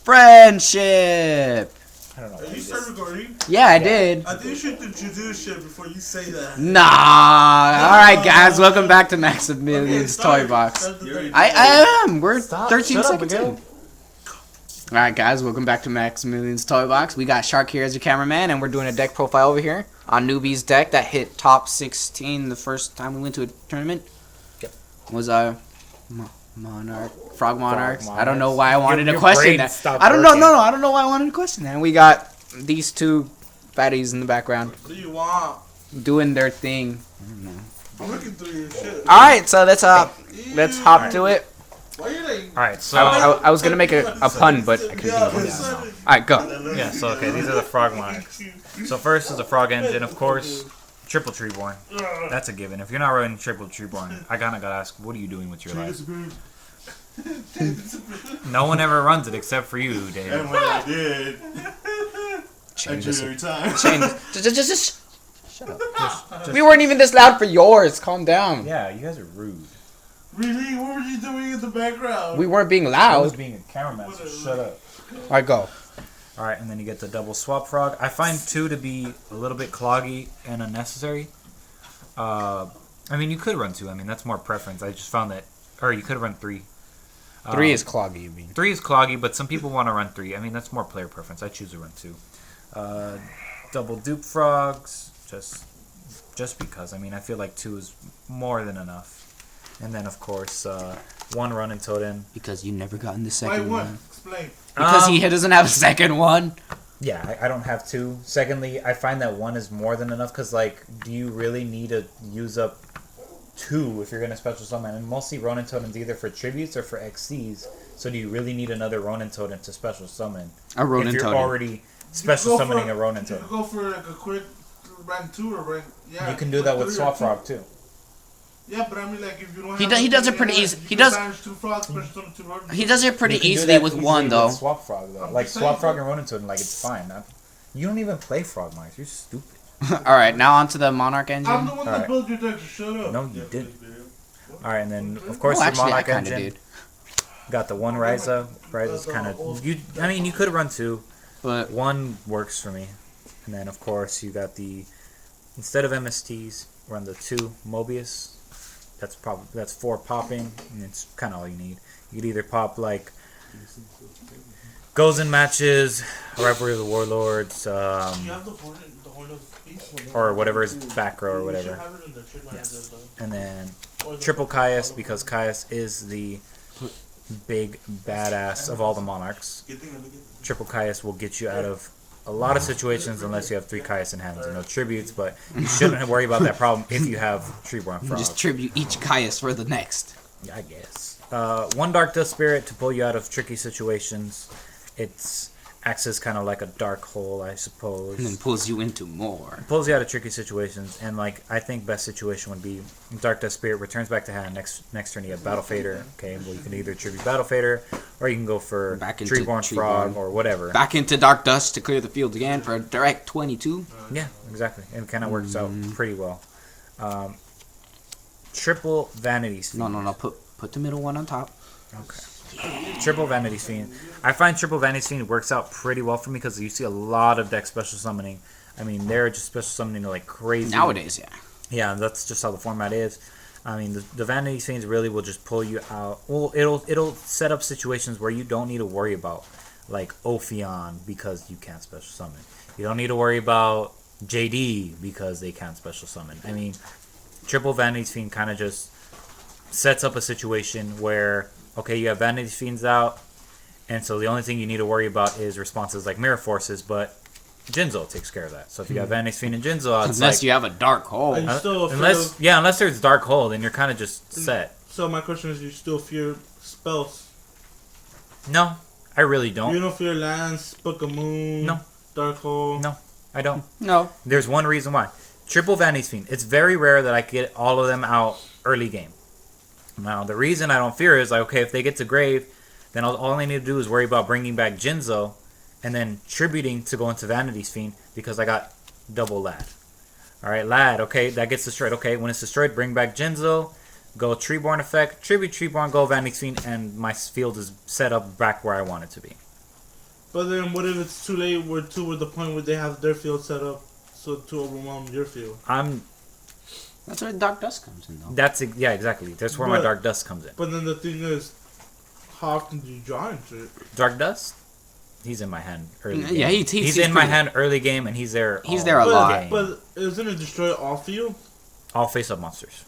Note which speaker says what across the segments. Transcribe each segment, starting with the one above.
Speaker 1: Friendship.
Speaker 2: I don't know.
Speaker 3: Are you started recording?
Speaker 1: Yeah, I did.
Speaker 3: I think you should introduce shit before you say that.
Speaker 1: Nah. Alright, guys. Welcome back to Maximilian's Toy Box. I am. We're 13 seconds in. Alright, guys. Welcome back to Maximilian's Toy Box. We got Shark here as your cameraman, and we're doing a deck profile over here on Newbie's deck that hit top 16 the first time we went to a tournament.
Speaker 2: Yep.
Speaker 1: Was Monarch, Frog-Monarch. I don't know why I wanted to question that.
Speaker 2: I don't know.
Speaker 1: I don't know why I wanted to question that. And we got these two fatties in the background
Speaker 3: What do you want?
Speaker 1: doing their thing. I don't know.
Speaker 3: I'm looking through your shit.
Speaker 1: All right, so let's hop to it.
Speaker 3: Why you like?
Speaker 2: All right, so
Speaker 1: I was gonna make a pun, but I couldn't think of it. All right, go.
Speaker 2: yeah, so okay, these are the Frog-Monarchs. So first is the Frog Engine, of course. Triple Treeborn. That's a given. If you're not running Triple Treeborn, I kinda gotta ask, what are you doing with your life? No one ever runs it except for you, Dave.
Speaker 3: And when I did,
Speaker 1: Change
Speaker 3: I
Speaker 1: this.
Speaker 3: do every time.
Speaker 1: Just shut up. We weren't even this loud for yours. Calm down.
Speaker 2: Yeah, you guys are rude.
Speaker 3: Really? What were you doing in the background?
Speaker 1: We weren't being
Speaker 2: I was
Speaker 1: loud.
Speaker 2: being a cameraman, so shut up.
Speaker 1: All right, go.
Speaker 2: Alright, and then you get the double swap frog. I find 2 to be a little bit cloggy and unnecessary. I mean, you could run 2. I mean, that's more preference. I just found that... Or you could run 3.
Speaker 1: 3 is cloggy, you mean?
Speaker 2: 3 is cloggy, but some people want to run 3. I mean, that's more player preference. I choose to run 2. Double dupe frogs, just because. I mean, I feel like 2 is more than enough. And then, of course, 1 run and totem.
Speaker 1: Because you never gotten the
Speaker 3: Why
Speaker 1: second
Speaker 3: one?
Speaker 1: one.
Speaker 3: Explain.
Speaker 1: Because he doesn't have a second one.
Speaker 2: Yeah, I don't have 2. Secondly, I find that 1 is more than enough because, like, do you really need to use up 2 if you're going to special summon? And mostly Ronin Totems either for tributes or for XCs. So do you really need another Ronin Totem to special summon?
Speaker 1: A Ronin
Speaker 2: if you're
Speaker 1: Totem.
Speaker 2: already special summoning a Ronin
Speaker 3: You
Speaker 2: Totem.
Speaker 3: could go for like a quick rank 2 or rank... Yeah,
Speaker 2: You can do that with Swap Frog too.
Speaker 3: Yeah, but I mean, like, if you don't
Speaker 1: He
Speaker 3: have...
Speaker 1: does it pretty easy. He does it pretty
Speaker 2: You can do
Speaker 1: easily
Speaker 2: that
Speaker 1: with
Speaker 2: easily
Speaker 1: 1 though.
Speaker 2: with Swap Frog though. Like Swap Frog and Ronin Totem, like it's fine. You don't even play Frog-Monarchs. You're stupid.
Speaker 1: All right, now on to the Monarch engine.
Speaker 3: I'm the one that
Speaker 2: Alright.
Speaker 3: built your deck, so shut up.
Speaker 2: No, you didn't. All right, and then of course
Speaker 1: Oh,
Speaker 2: the
Speaker 1: actually, I
Speaker 2: Monarch
Speaker 1: kind of
Speaker 2: engine
Speaker 1: did.
Speaker 2: got the 1 Ryza. Ryza's kind of I mean, you could run 2,
Speaker 1: But
Speaker 2: 1 works for me. And then of course you got the instead of MSTs, run the 2 Mobius. That's 4 popping, and it's kind of all you need. You could either pop like goes in matches, Rivalry of the Warlords,
Speaker 3: You have the horn of peace?
Speaker 2: or whatever is back row or whatever. Yes. And then triple Caius, because Caius is the big badass of all the Monarchs. Triple Caius will get you out of a lot of situations unless you have 3 Caius in hands and no tributes, but you shouldn't worry about that problem if you have Treeborn
Speaker 1: you
Speaker 2: Frog.
Speaker 1: just tribute each Caius for the next.
Speaker 2: Yeah, I guess. 1 Dark Dust Spirit to pull you out of tricky situations. It's acts as kind of like a dark hole, I suppose.
Speaker 1: And then pulls you into more.
Speaker 2: Pulls you out of tricky situations, and like I think best situation would be Dark Dust Spirit returns back to hand. Next turn you have Battle Fader. Okay, well you can either tribute Battle Fader, or you can go for
Speaker 1: Back into
Speaker 2: Treeborn Frog
Speaker 1: Treeborn.
Speaker 2: or whatever.
Speaker 1: Back into Dark Dust to clear the field again for a direct 22.
Speaker 2: Yeah, exactly. And it kind of works out pretty well. Triple Vanity Fiend.
Speaker 1: No. Put the middle one on top.
Speaker 2: Okay. Triple Vanity Fiend. I find Triple Vanity Fiend works out pretty well for me because you see a lot of deck special summoning. I mean, they're just special summoning like crazy.
Speaker 1: Nowadays, yeah.
Speaker 2: Yeah, that's just how the format is. I mean, the Vanity Fiends really will just pull you out. Well, it'll set up situations where you don't need to worry about, like, Ophion because you can't special summon. You don't need to worry about JD because they can't special summon. I mean, Triple Vanity Fiend kind of just sets up a situation where, okay, you have Vanity Fiends out, and so the only thing you need to worry about is responses like Mirror Forces, but Jinzo takes care of that. So if you got Vanity Fiend and Jinzo out, it's
Speaker 1: Unless
Speaker 2: like,
Speaker 1: you have a Dark Hole.
Speaker 3: Are you still afraid
Speaker 2: unless there's Dark Hole, then you're kind of just set.
Speaker 3: So my question is, you still fear spells?
Speaker 2: No, I really
Speaker 3: You
Speaker 2: don't.
Speaker 3: don't fear Lance, Book of Moon,
Speaker 2: No.
Speaker 3: Dark Hole?
Speaker 2: No, I don't.
Speaker 1: No.
Speaker 2: There's one reason why. Triple Vanity Fiend. It's very rare that I get all of them out early game. Now, the reason I don't fear is, like, okay, if they get to Grave, then all I need to do is worry about bringing back Jinzo and then tributing to go into Vanity's Fiend because I got double Lad. Alright, Lad, okay, that gets destroyed. Okay, when it's destroyed, bring back Jinzo, go Treeborn effect, tribute Treeborn, go Vanity's Fiend, and my field is set up back where I want it to be.
Speaker 3: But then what if it's too late? We're the point where they have their field set up, so to overwhelm your field.
Speaker 1: That's where Dark Dust comes in, though.
Speaker 2: Yeah, exactly. That's where my Dark Dust comes in.
Speaker 3: But then the thing is, how often do you draw into it?
Speaker 2: Dark Dust? He's in my hand early game.
Speaker 1: Yeah, he's
Speaker 2: in my hand early game, and he's there.
Speaker 1: He's there a lot.
Speaker 3: But isn't it destroy all field?
Speaker 2: All face-up monsters.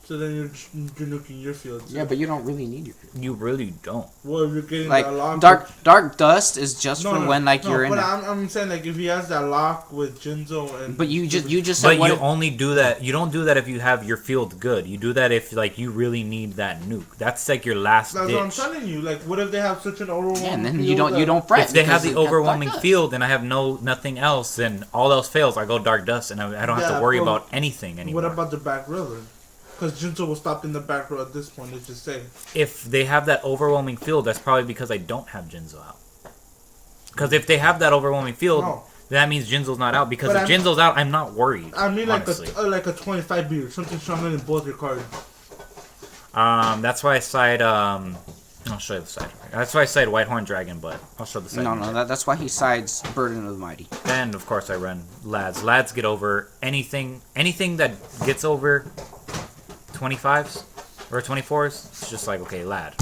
Speaker 3: So then you're nuking your field.
Speaker 1: Yeah, but you don't really need your field.
Speaker 2: You really don't.
Speaker 3: Well, if you're getting
Speaker 1: like
Speaker 3: that lock.
Speaker 1: Dark Dust is just for when you're in.
Speaker 3: But I'm saying like if he has that lock with Jinzo and.
Speaker 1: But you just.
Speaker 2: But you only do that. You don't do that if you have your field good. You do that if like you really need that nuke. That's like your last.
Speaker 3: That's
Speaker 2: ditch.
Speaker 3: what I'm telling you. Like, what if they have such an overwhelming?
Speaker 1: Yeah, and then
Speaker 3: field
Speaker 1: you don't fret.
Speaker 2: If they have the overwhelming field and I have nothing else, then all else fails. I go Dark Dust and I don't have to worry about anything anymore.
Speaker 3: What about the back row then? Because Jinzo will stop in the back row at this point, let's just say.
Speaker 2: If they have that overwhelming field, that's probably because I don't have Jinzo out. Because if they have that overwhelming field, that means Jinzo's not out. Because if Jinzo's out, I'm not worried.
Speaker 3: I mean, like a 25 beat or something stronger than both your cards.
Speaker 2: That's why I side. I'll show you the side. That's why I side Whitehorn Dragon, but I'll show the side.
Speaker 1: No, that's why he sides Burden of the Mighty.
Speaker 2: And of course I run Lads. Lads get over anything that gets over 25s or 24s. It's just like okay, Lad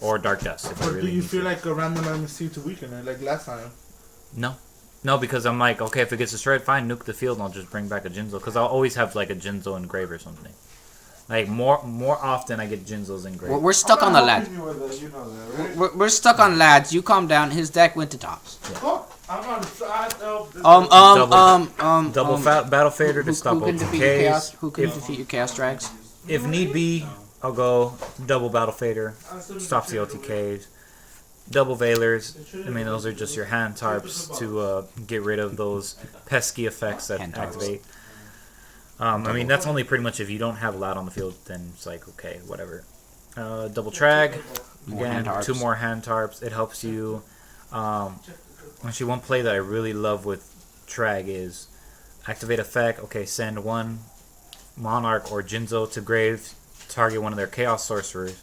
Speaker 2: or Dark Dust. If
Speaker 3: or
Speaker 2: I really
Speaker 3: do you feel like a random MSC to weaken it like last time?
Speaker 2: No, because I'm like okay, if it gets destroyed, fine, nuke the field, and I'll just bring back a Jinzo. Because I'll always have like a Jinzo engrave or something. Like more often, I get Jinzo's engraved.
Speaker 1: We're stuck on the Lads. We're stuck on Lads. You calm down. His deck went to tops.
Speaker 2: Yeah.
Speaker 3: Oh, I'm on the side of
Speaker 2: double battle fader to stop OTKs.
Speaker 1: Who can defeat your Chaos Drags?
Speaker 2: If need be, I'll go double battle fader, stops the OTKs. Double Veilers, I mean those are just your hand tarps to get rid of those pesky effects that activate. I mean that's only pretty much if you don't have Lad on the field, then it's like okay, whatever. Double Trag, again, 2 more hand tarps. It helps you. Actually, one play that I really love with Trag is activate effect. Okay, send 1 Monarch or Jinzo to grave, target one of their Chaos Sorcerers,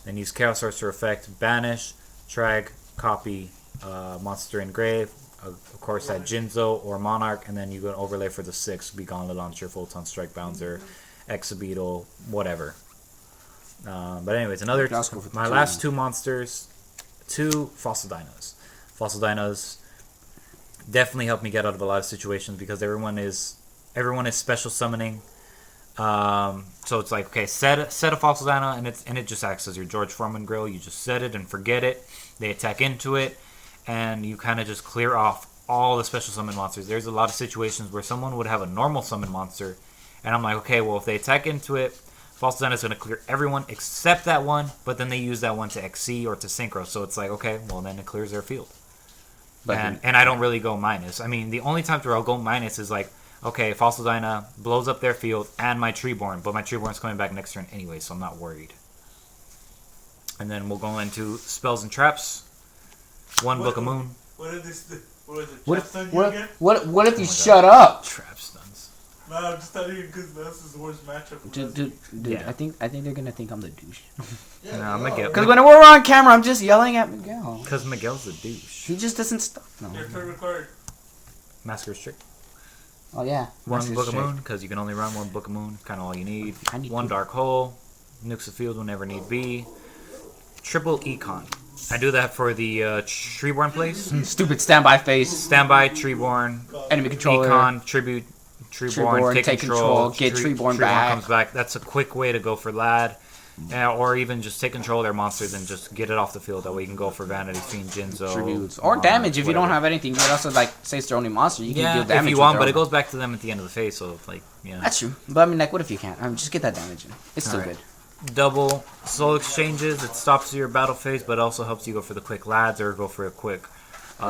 Speaker 2: then use Chaos Sorcerer effect, banish, Trag, copy monster in grave, of course that Jinzo or Monarch, and then you go an overlay for the 6, be Gauntlet Launcher, Photon Strike Bouncer, Exabeetle, whatever. But anyways, my last 2 monsters, 2 Fossil Dynas. Fossil Dynas definitely help me get out of a lot of situations because everyone is special summoning. So it's like okay, set a Fossil Dyna and it just acts as your George Foreman grill. You just set it and forget it. They attack into it, and you kind of just clear off all the special summon monsters. There's a lot of situations where someone would have a normal summon monster, and I'm like, okay, well if they attack into it, Fossil Dyna is going to clear everyone except that one, but then they use that one to XC or to Synchro. So it's like okay, well then it clears their field. And I don't really go minus. I mean, the only times where I'll go minus is like, okay, Fossil Dyna blows up their field and my Treeborn, but my Treeborn's coming back next turn anyway, so I'm not worried. And then we'll go into spells and traps. 1 Book of Moon.
Speaker 3: What is this?
Speaker 1: What if you shut up?
Speaker 2: Trap stuns.
Speaker 3: No, I'm just telling you because this is the worst matchup.
Speaker 1: Dude,
Speaker 2: yeah.
Speaker 1: I think they're gonna think I'm the douche.
Speaker 2: Yeah, no, Miguel.
Speaker 1: Because when we're on camera, I'm just yelling at Miguel.
Speaker 2: Because Miguel's a douche.
Speaker 1: He just doesn't stop. No.
Speaker 3: Your favorite card.
Speaker 2: Masker's Trick.
Speaker 1: Oh yeah.
Speaker 2: 1 Book of Moon, because you can only run 1 Book of Moon. Kind of all you need. 1 Dark Hole. Nukes the field whenever need be. Triple Econ. I do that for the Treeborn plays.
Speaker 1: Stupid standby face.
Speaker 2: Standby, Treeborn.
Speaker 1: Enemy controller.
Speaker 2: Econ, Tribute, Treeborn, take control.
Speaker 1: Get Treeborn back.
Speaker 2: Comes back. That's a quick way to go for Lad. Or even just take control of their monsters and just get it off the field. That way you can go for Vanity Fiend, Jinzo.
Speaker 1: Tributes. Or damage if you don't have anything. You can also, like, say it's their only monster. You can deal damage.
Speaker 2: If you want, but it goes back to them at the end of the phase. So, like, yeah.
Speaker 1: That's true. But, I mean, like, what if you can't? Just get that damage in. It's still good.
Speaker 2: Double soul exchanges. It stops your battle phase, but also helps you go for the quick Lads or go for a quick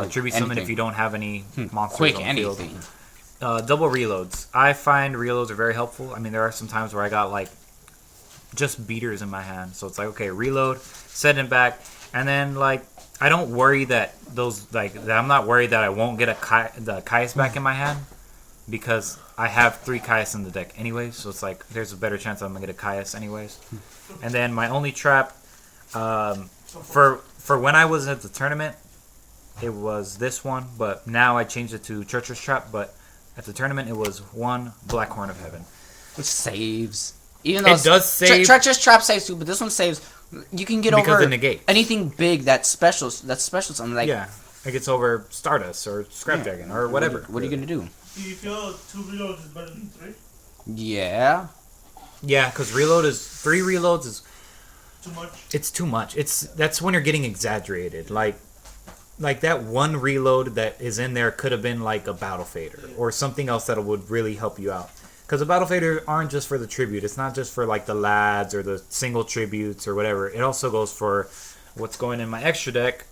Speaker 2: tribute summon if you don't have any monsters on the field. Double reloads. I find reloads are very helpful. I mean, there are some times where I got like just beaters in my hand, so it's like okay, reload, send it back, and then like I don't worry that those like that I'm not worried that I won't get the Caius back in my hand because I have 3 Caius in the deck anyways, so it's like there's a better chance I'm gonna get a Caius anyways. And then my only trap for when I was at the tournament, it was this one, but now I changed it to Treacherous Trap. But at the tournament, it was 1 Black Horn of Heaven.
Speaker 1: Which saves. Even though
Speaker 2: it does save.
Speaker 1: Treacherous Trap saves too, but this one saves. You can get over
Speaker 2: the negate.
Speaker 1: anything big that's special. That's special. Something like
Speaker 2: it gets over Stardust or Scrapdragon or whatever.
Speaker 1: What are you gonna do?
Speaker 3: Do you feel 2 reloads is better than 3?
Speaker 1: Yeah.
Speaker 2: Yeah, because 3 reloads is
Speaker 3: Too much.
Speaker 2: It's too much. That's when you're getting exaggerated. Like that 1 reload that is in there could have been like a Battle Fader or something else that would really help you out. Because the Battle Fader aren't just for the tribute. It's not just for like the lads or the single tributes or whatever. It also goes for what's going in my extra deck.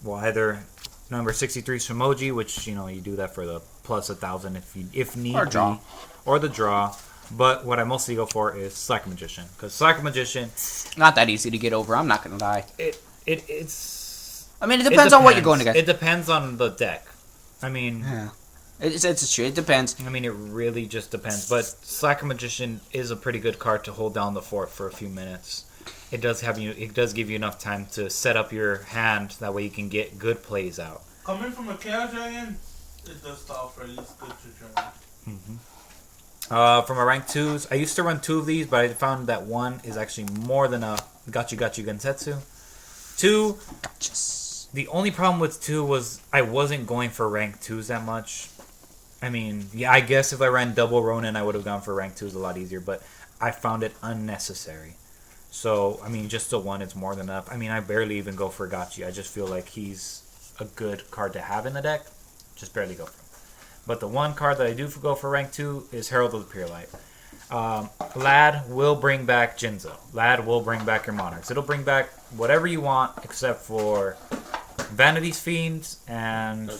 Speaker 2: Well, either number 63 Shimoji, which you do that for the plus 1,000 if need
Speaker 1: or draw.
Speaker 2: be, or the draw. But what I mostly go for is Slack Magician, because Slack Magician
Speaker 1: not that easy to get over. I'm not gonna lie.
Speaker 2: It's.
Speaker 1: I mean, it depends on what you're going against.
Speaker 2: It depends on the deck. I mean,
Speaker 1: yeah. It's true. It depends.
Speaker 2: I mean, it really just depends. But Slacker Magician is a pretty good card to hold down the fort for a few minutes. It does give you enough time to set up your hand. That way you can get good plays out.
Speaker 3: Coming from a Chaos Dragon, it does stop for at least good 2 turns.
Speaker 2: From a rank 2s, I used to run 2 of these, but I found that 1 is actually more than a Gachi Gensetsu. 2, the only problem with 2 was I wasn't going for rank 2s that much. I mean, yeah, I guess if I ran double Ronin, I would have gone for rank 2s a lot easier, but I found it unnecessary. So, I mean, just the 1 is more than enough. I mean, I barely even go for Gachi. I just feel like he's a good card to have in the deck. Just barely go for him. But the 1 card that I do go for rank 2 is Herald of the Pure Light. Lad will bring back Jinzo. Lad will bring back your Monarchs. It'll bring back whatever you want except for Vanity's Fiends and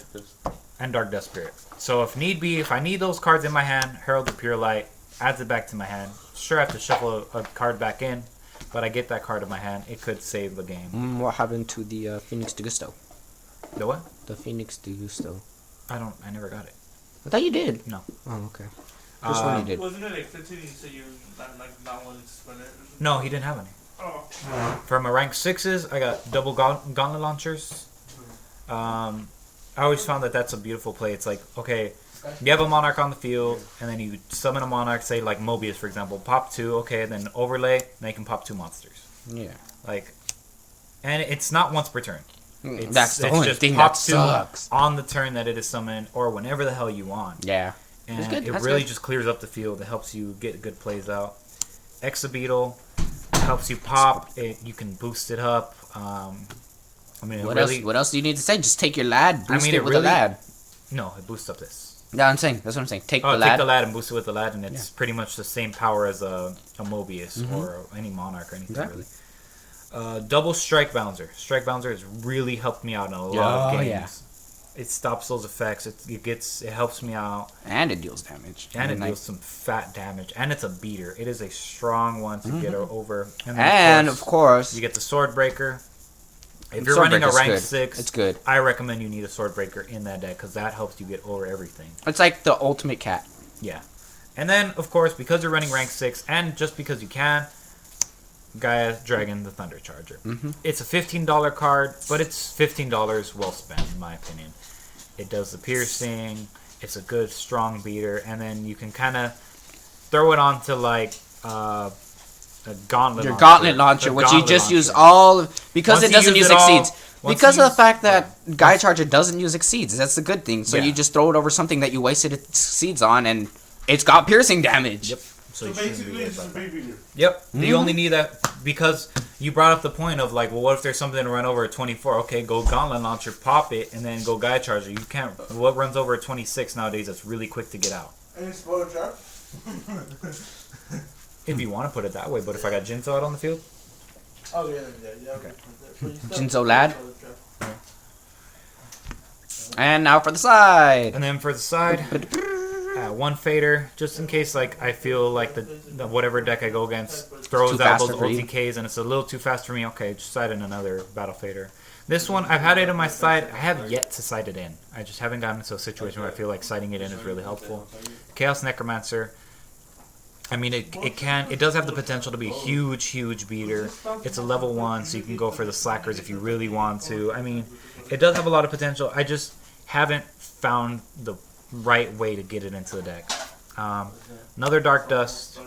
Speaker 2: Dark Death Spirit. So if need be, if I need those cards in my hand, Herald of Pure Light adds it back to my hand. Sure, I have to shuffle a card back in, but I get that card in my hand. It could save the game.
Speaker 1: What happened to the Phoenix de Gusto?
Speaker 2: The what?
Speaker 1: The Phoenix de Gusto.
Speaker 2: I never got it.
Speaker 1: I thought you did.
Speaker 2: No.
Speaker 1: Oh, okay. First one you did.
Speaker 3: Wasn't it like 15 you said you not wanting to spend it?
Speaker 2: No, he didn't have any.
Speaker 3: Oh.
Speaker 2: For my rank 6s, I got double gauntlet launchers. I always found that that's a beautiful play. It's like, okay, you have a Monarch on the field, and then you summon a Monarch, say like Mobius, for example. Pop 2, okay, then overlay, now you can pop 2 monsters.
Speaker 1: Yeah.
Speaker 2: And it's not once per turn.
Speaker 1: That's the only thing that sucks.
Speaker 2: On the turn that it is summoned, or whenever the hell you want.
Speaker 1: Yeah.
Speaker 2: And it really just clears up the field. It helps you get good plays out. Exabeetle helps you pop. You can boost it up. I mean,
Speaker 1: what else do you need to say? Just take your lad, boost it with a lad.
Speaker 2: No, it boosts up this.
Speaker 1: Yeah, I'm saying. That's what I'm saying. Take the
Speaker 2: lad and boost it with the lad, and it's pretty much the same power as a Mobius or any Monarch or anything really. Double Strike Bouncer. Strike Bouncer has really helped me out in a lot of games. Yeah. It stops those effects. It helps me out,
Speaker 1: and it deals damage.
Speaker 2: And it deals some fat damage. And it's a beater. It is a strong one to get over.
Speaker 1: And of course,
Speaker 2: you get the Sword Breaker. If you're running a rank 6,
Speaker 1: it's good.
Speaker 2: I recommend you need a Sword Breaker in that deck because that helps you get over everything.
Speaker 1: It's like the ultimate cat.
Speaker 2: Yeah. And then, of course, because you're running rank 6, and just because you can, Gaia Dragon, the Thunder Charger. It's a $15 card, but it's $15 well spent, in my opinion. It does the piercing. It's a good, strong beater. And then you can kind of throw it onto, like, a gauntlet
Speaker 1: launcher. Gauntlet launcher, which you just use all... Because it doesn't use Exceeds. Because of the fact that Gaia Charger doesn't use Exceeds. That's the good thing. So you just throw it over something that you wasted Exceeds on, and it's got piercing damage.
Speaker 2: Yep.
Speaker 3: So basically, it's a big beater.
Speaker 2: Yep. You only need that because you brought up the point of like, well, what if there's something to run over a 24? Okay, go Gauntlet Launcher, pop it, and then go Gaia Charger. You can't. What runs over a 26 nowadays? That's really quick to get out.
Speaker 3: Any spoiler trap?
Speaker 2: If you want to put it that way, but if I got Jinzo out on the field.
Speaker 3: Oh yeah.
Speaker 2: Okay.
Speaker 1: Jinzo lad. And now for the side.
Speaker 2: And then for the side. One Fader, just in case like I feel like the whatever deck I go against throws out those OTKs and it's a little too fast for me. Okay, just side in another Battle Fader. This one, I've had it in my side. I have yet to side it in. I just haven't gotten into a situation where I feel like siding it in is really helpful. Chaos Necromancer. I mean, it does have the potential to be a huge beater. It's a level 1, so you can go for the slackers if you really want to. I mean, it does have a lot of potential. I just haven't found the right way to get it into the deck. Another Dark Dust.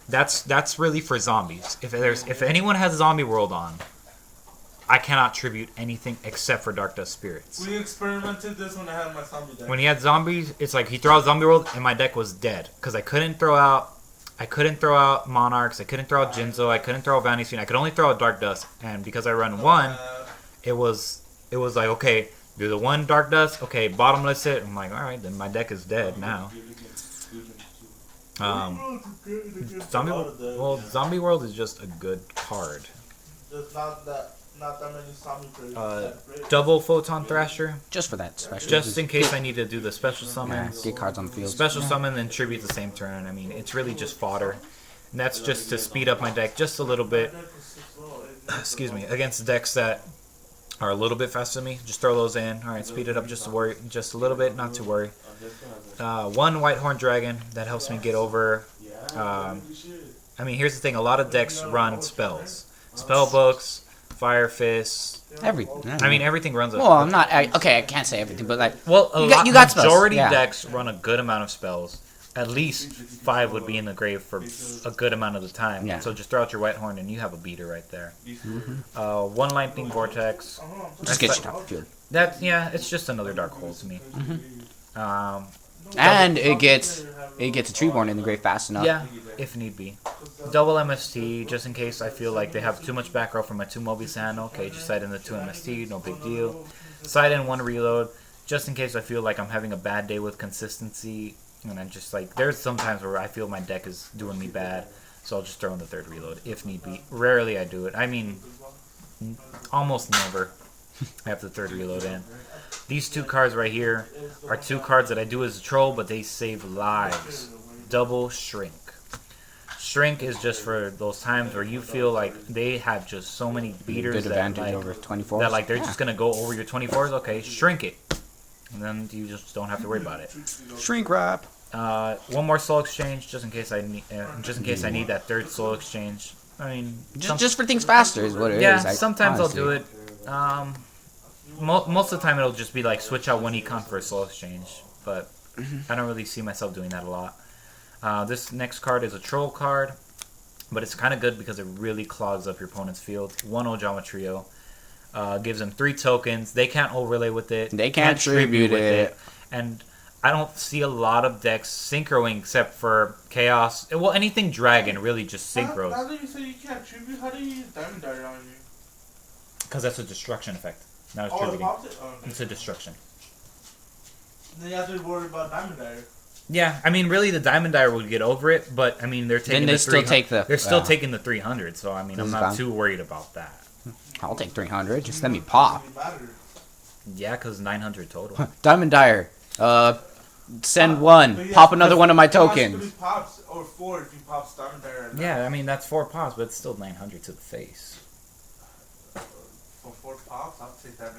Speaker 2: That's really for zombies. If anyone has Zombie World on, I cannot tribute anything except for Dark Dust Spirits.
Speaker 3: We experimented this when I had my zombie deck.
Speaker 2: When he had zombies, it's like he threw out Zombie World and my deck was dead because I couldn't throw out Monarchs, I couldn't throw out Jinzo, I couldn't throw out Vanity Fiend, I could only throw out Dark Dust, and because I run 1, it was like, okay, do the 1 Dark Dust, okay, bottomless it. I'm like, all right, then my deck is dead now. Zombie World is just a good card.
Speaker 3: There's not that many zombie players.
Speaker 2: Double Photon Thrasher.
Speaker 1: Just for that special.
Speaker 2: Just in case I need to do the special summon.
Speaker 1: Yeah, get cards on the field.
Speaker 2: Special summon and tribute the same turn. I mean, it's really just fodder. And that's just to speed up my deck just a little bit. Excuse me. Against decks that are a little bit faster than me. Just throw those in. Alright, speed it up just a little bit, not to worry. 1 Whitehorn Dragon. That helps me get over. I mean, here's the thing. A lot of decks run spells. Spell books. Fire Fist. I mean, everything runs.
Speaker 1: Well, I'm not. Okay, I can't say everything, but like.
Speaker 2: Well,
Speaker 1: you got spells.
Speaker 2: Majority decks run a good amount of spells. At least 5 would be in the grave for a good amount of the time.
Speaker 1: Yeah.
Speaker 2: So just throw out your Whitehorn and you have a beater right there. 1 Lightning Vortex.
Speaker 1: Just get you top of the field.
Speaker 2: It's just another dark hole to me.
Speaker 1: And it gets a Treeborn in the grave fast enough.
Speaker 2: Yeah, if need be. Double MST, just in case I feel like they have too much back row for my 2 Moby Sand. Okay, just side in the 2 MST, no big deal. Side in 1 reload, just in case I feel like I'm having a bad day with consistency. And I'm just like, there's some times where I feel my deck is doing me bad, so I'll just throw in the 3rd reload if need be. Rarely I do it. I mean, almost never I have the 3rd reload in. These 2 cards right here are 2 cards that I do as a troll, but they save lives. Double Shrink. Shrink is just for those times where you feel like they have just so many beaters
Speaker 1: good
Speaker 2: that
Speaker 1: advantage
Speaker 2: like,
Speaker 1: over 24s.
Speaker 2: that like they're just gonna go over your 24s. Okay, shrink it, and then you just don't have to worry about it.
Speaker 1: Shrink wrap.
Speaker 2: 1 more soul exchange, just in case I need, I need that 3rd soul exchange. I mean,
Speaker 1: just for things faster is what it is.
Speaker 2: Yeah, sometimes honestly. I'll do it. Most of the time it'll just be like switch out 1 econ for a soul exchange, but I don't really see myself doing that a lot. This next card is a troll card, but it's kind of good because it really clogs up your opponent's field. 1 Ojama Trio. Gives them 3 tokens. They can't overlay with it.
Speaker 1: They can't tribute with it.
Speaker 2: And I don't see a lot of decks synchroing except for Chaos. Well, anything Dragon really just synchros.
Speaker 3: How do you say you can't tribute? How do you use Diamond Dart on you?
Speaker 2: Because that's a destruction effect. Not a tributing. It's a destruction.
Speaker 3: Then you have to worry about Diamond Dart.
Speaker 2: Yeah, I mean, really, the Diamond Dyer would get over it, but I mean, they're taking
Speaker 1: they're still
Speaker 2: taking the 300, so I mean, I'm not too worried about that.
Speaker 1: I'll take 300. Just let me pop.
Speaker 2: Yeah, because 900 total.
Speaker 1: Diamond Dyer. Send 1. Pop another one of my tokens.
Speaker 3: 3 pops or 4 if you pop Diamond Dyer.
Speaker 2: Yeah, I mean, that's 4 pops, but it's still 900 to the face.
Speaker 3: For 4 pops, I'll take that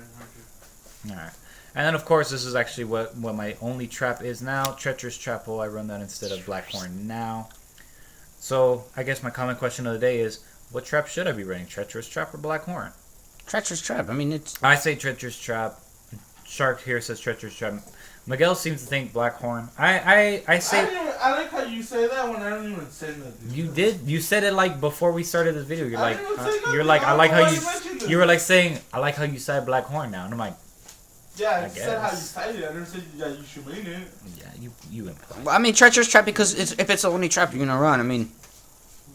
Speaker 3: 900.
Speaker 2: Alright. And then, of course, this is actually what my only trap is now. Treacherous Trap Hole. I run that instead of Blackhorn now. So, I guess my common question of the day is, what trap should I be running? Treacherous Trap or Blackhorn?
Speaker 1: Treacherous Trap. I mean, it's...
Speaker 2: I say Treacherous Trap. Shark here says Treacherous Trap. Miguel seems to think Blackhorn. I say...
Speaker 3: I like how you say that when I don't even say nothing.
Speaker 2: You did. You said it like before we started this video. You're like,
Speaker 3: I like how you...
Speaker 2: You were like saying, I like how you said Blackhorn now. And I'm like...
Speaker 3: Yeah, I said how you cited it. I didn't say that you should mean it.
Speaker 2: Yeah, you imply.
Speaker 1: Well, I mean, Treacherous Trap because if it's the only trap you're gonna run, I mean,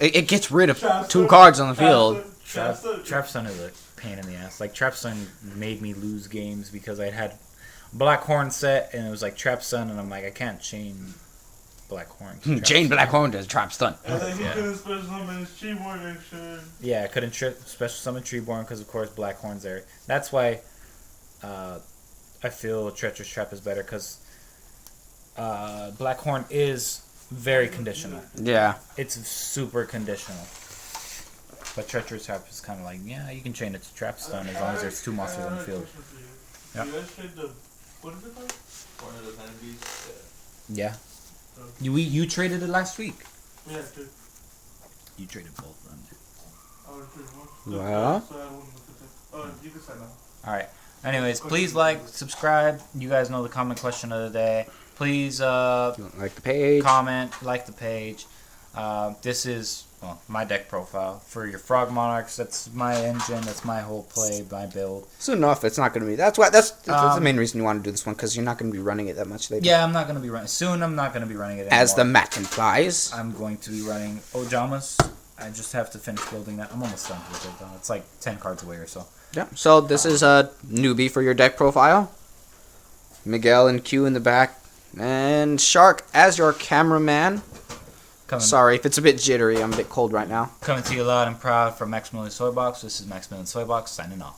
Speaker 1: it gets rid of 2 cards on the field.
Speaker 2: Trap Sun is a pain in the ass. Like, Trap Sun made me lose games because I had Blackhorn set and it was like Trap Sun, and I'm like, I can't chain Blackhorn.
Speaker 1: Chain Blackhorn does Trap Stun.
Speaker 3: And then he couldn't special summon his Treeborn and shit.
Speaker 2: Yeah, I couldn't special summon Treeborn because, of course, Blackhorn's there. That's why I feel Treacherous Trap is better because Blackhorn is very conditional.
Speaker 1: Yeah.
Speaker 2: It's super conditional. But Treacherous Trap is kind of like, yeah, you can chain it to Trap Stun as long as there's 2 monsters on the field.
Speaker 3: Yeah. You guys trade the... What is it called? One of the enemies.
Speaker 2: Yeah. You traded it last week.
Speaker 3: Yeah, true.
Speaker 2: You traded both of them.
Speaker 1: Well.
Speaker 3: Oh, you can sign now.
Speaker 2: All right. Anyways, please like, subscribe. You guys know the comment question of the day. Please
Speaker 1: like the page.
Speaker 2: comment, like the page. This is my deck profile for your Frog-Monarchs. That's my engine. That's my whole play, my build.
Speaker 1: Soon enough, it's not going to be. That's the main reason you want to do this one, because you're not going to be running it that much later.
Speaker 2: Yeah, I'm not going to be running. Soon, I'm not going to be running it anymore.
Speaker 1: As the mat implies.
Speaker 2: I'm going to be running Ojamas. I just have to finish building that. I'm almost done with it, though. It's like 10 cards away or so.
Speaker 1: Yeah. So this is a newbie for your deck profile. Miguel and Q in the back. And Shark as your cameraman. Sorry if it's a bit jittery. I'm a bit cold right now.
Speaker 2: Coming to you loud and proud from Maximilian Soybox. This is Maximilian Soybox signing off.